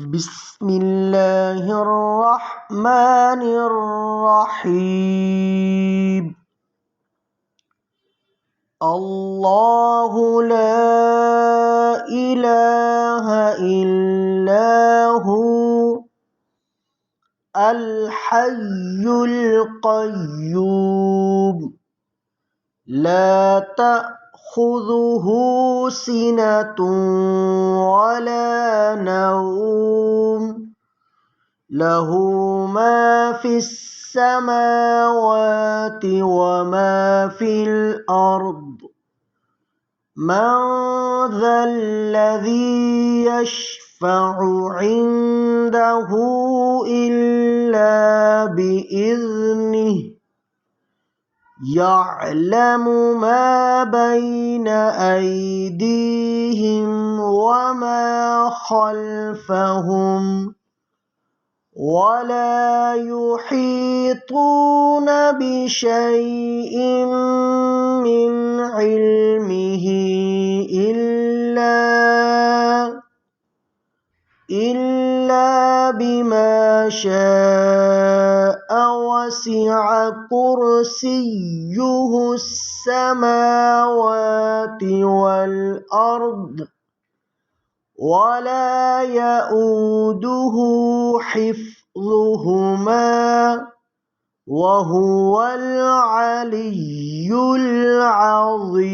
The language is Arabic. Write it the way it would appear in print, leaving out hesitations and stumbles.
بسم الله الرحمن الرحيم. الله لا إله إلا هو الحي القيوم لا تأخذه سنة ولا نوم له ما في السماوات وما في الأرض من ذا الذي يشفع عنده إلا بإذنه يعلم ما بين أيديهم وما خلفهم ولا يحيطون بشيء من علمه إلا بما شاء وسع كرسيه السماوات والأرض ولا يؤوده حفظهما وهو العلي العظيم.